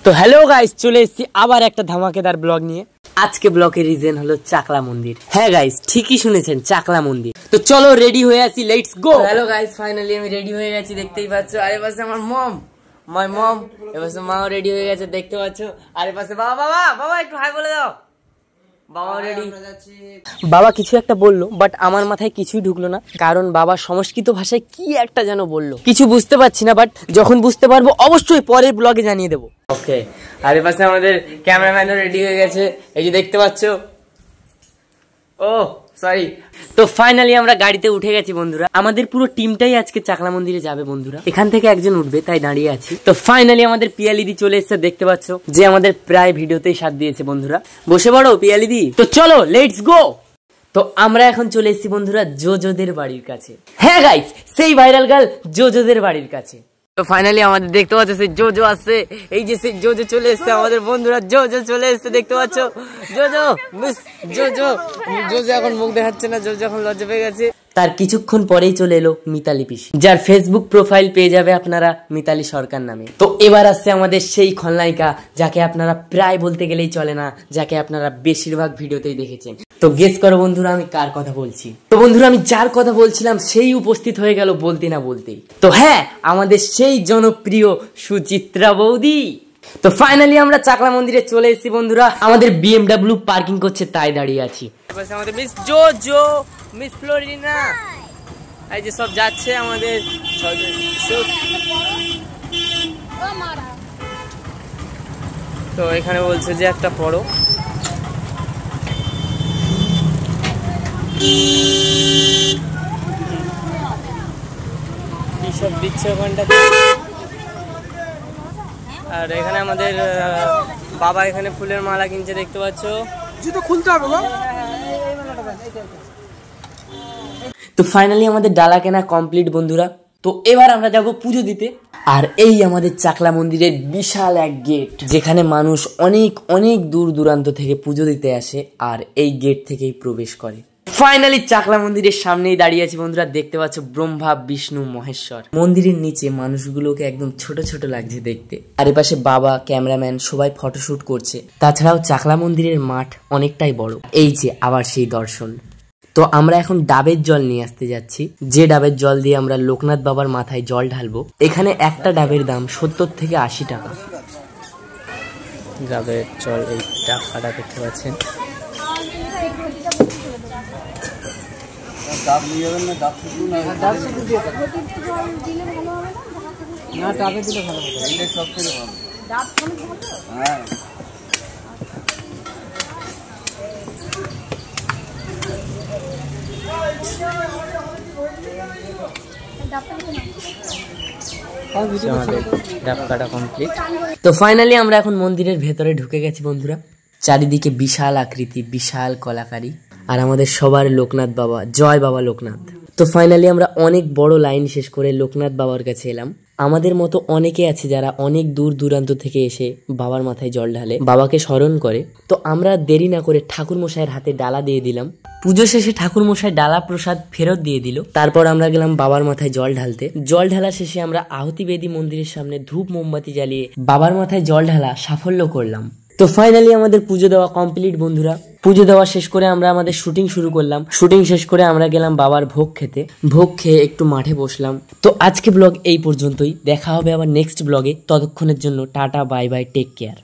তো hello guys, চলে এসেছি আবার একটা ধামাকেদার ব্লগ নিয়ে। আজকে ব্লগের রিজন হলো চাকলা মন্দির। হ্যাঁ গাইস, ঠিকই শুনেছেন, চাকলা মন্দির। তো চলো রেডি হয়ে আছি, let's go. Hello guys, finally আমি রেডি হয়ে গেছি, দেখতেই পাচ্ছ। আরে পাশে আমার মাই মম, এবার মাও রেডি হয়ে গেছে, দেখতে পাচ্ছ। আরে পাশে বাবা একটু হাই বলে দাও। বাবা রেডি। বাবা কিছু একটা বললো, বাট আমার মাথায় কিছুই ঢুকলো না, কারণ বাবা সংস্কৃত ভাষায় কি একটা যেন বললো, কিছু বুঝতে পারছি না, বাট যখন বুঝতে পারবো অবশ্যই পরের ব্লগে জানিয়ে দেবো। ওকে, আরে পাশে আমাদের ক্যামেরাম্যানও রেডি হয়ে গেছে, এই যে দেখতে পাচ্ছ। ও সরি। তো ফাইনালি আমরা গাড়িতে উঠে গেছি বন্ধুরা। আমাদের পুরো টিমটাই আজকে চাকলা মন্দিরে যাবে বন্ধুরা। এখান থেকে একজন উঠবে, তাই দাঁড়িয়ে আছি। তো ফাইনালি আমাদের পিয়ালিদি চলে এসেছে, দেখতে পাচ্ছ, যে আমাদের প্রায় ভিডিওতেই সাথ দিয়েছে বন্ধুরা। বসে পড়ো পিয়ালিদি। তো চলো লেটস গো। তো আমরা এখন চলে এসেছি বন্ধুরা জোজোদের বাড়ির কাছে। হ্যাঁ গাইস, সেই ভাইরাল গার্ল জোজোদের বাড়ির কাছে। তো ফাইনালি আমাদের দেখতে পাচ্ছ সেই জোজো আসছে, এই যে সেই জোজো চলে এসছে, আমাদের বন্ধুরা জোজো চলে এসছে, দেখতে পাচ্ছ। জোজো মিস জোজো এখন মুখ দেখাচ্ছে না, জোজো এখন লজ্জা পেয়ে গেছে। তার কিছুক্ষণ পরেই চলে এলো মিতালি পিসি, যার ফেসবুক প্রোফাইল পেয়ে যাবে আপনারা মিতালি সরকার নামে। তো এবার আসছে আমাদের সেই খলনায়িকা, যাকে আপনারা প্রায় বলতে গেলেই চলে না, যাকে আপনারা বেশিরভাগ ভিডিওতেই দেখেছেন। তো গেস করো বন্ধুরা আমি কার কথা বলছি। তো বন্ধুরা আমি যার কথা বলছিলাম সেই উপস্থিত হয়ে গেল বলতে না বলতেই। তো হ্যাঁ, আমাদের সেই জনপ্রিয় সুচিত্রা বৌদি। তো ফাইনালি আমরা চাকলা মন্দিরে চলে এসেছি বন্ধুরা। আমাদের BMW পার্কিং করছে, তাই দাঁড়িয়ে আছি। আমাদের মিস জোজো, মিস ফ্লোরিনা, এই যে সব যাচ্ছে আমাদের। তো এখানে বলছে যে একটা পড়ো। কি সব দিচ্ছে ওখানটাতে। আর এখানে আমাদের বাবা এখানে ফুলের মালা কিনছে, দেখতে পাচ্ছ। জুতো খুলতে হবে গো। তো ফাইনালি আমাদের ডালা কেনা কমপ্লিট বন্ধুরা। তো এবার আমরা যাব পুজো দিতে। আর এই আমাদের চাকলা মন্দিরের বিশাল এক গেট, যেখানে মানুষ অনেক অনেক দূর দূরান্ত থেকে পুজো দিতে আসে, আর এই গেট থেকেই প্রবেশ করে। ফাইনালি চাকলা মন্দিরের সামনেই দাঁড়িয়ে আছি বন্ধুরা, দেখতে পাচ্ছ ব্রহ্মা বিষ্ণু মহেশ্বর। মন্দিরের নিচে মানুষগুলোকে একদম ছোট ছোট লাগছে দেখতে। আর এপাশে বাবা, ক্যামেরাম্যান সবাই ফটোশুট করছে। তাছাড়াও চাকলা মন্দিরের মাঠ অনেকটাই বড়। এই যে আবার সেই দর্শন। তো আমরা এখন ডাবের জল নিয়ে আসতে যাচ্ছি, যে ডাবের জল দিয়ে আমরা লোকনাথ বাবার মাথায় জল ঢালবো। এখানে একটা ডাবের দাম 70 থেকে 80 টাকা। ডাবের জল এই টাকাটা দেখতে পাচ্ছেন। ডাব নিয়ে যাবেন না, ডাব শুধু না, ডাব শুধু দিয়ে দেন। না, ডাবে দিলে ভালো হবে, দিলে সব থেকে ভালো। ডাব কোন ভালো? হ্যাঁ। তো ফাইনালি আমরা এখন মন্দিরের ভেতরে ঢুকে গেছি বন্ধুরা। চারিদিকে বিশাল আকৃতি, বিশাল কলাকারী, আর আমাদের সবার লোকনাথ বাবা, জয় বাবা লোকনাথ। তো ফাইনালি আমরা অনেক বড় লাইন শেষ করে লোকনাথ বাবার কাছে এলাম। আমাদের মতো অনেকে আছে যারা অনেক দূর দূরান্ত থেকে এসে বাবার মাথায় জল ঢালে, বাবাকে স্মরণ করে। তো আমরা দেরি না করে ঠাকুর মশাইয়ের হাতে ডালা দিয়ে দিলাম। পুজো শেষে ঠাকুর মশাই ডালা প্রসাদ ফেরত দিয়ে দিল। তারপর আমরা গেলাম বাবার মাথায় জল ঢালতে। জল ঢালা শেষে আমরা আহুতি বেদি মন্দিরের সামনে ধূপ মোমবাতি জ্বালিয়ে বাবার মাথায় জল ঢালা সাফল্য করলাম। তো ফাইনালি আমাদের পুজো দেওয়া কমপ্লিট বন্ধুরা। পুজো দেওয়া শেষ করে আমরা আমাদের শুটিং শুরু করলাম। শুটিং শেষ করে আমরা গেলাম বাবার ভোগ খেতে। ভোগ খেয়ে একটু মাঠে বসলাম। তো আজকে ব্লগ এই পর্যন্তই, দেখা হবে আবার নেক্সট ব্লগে। ততক্ষণের জন্য tata, bye bye, take care.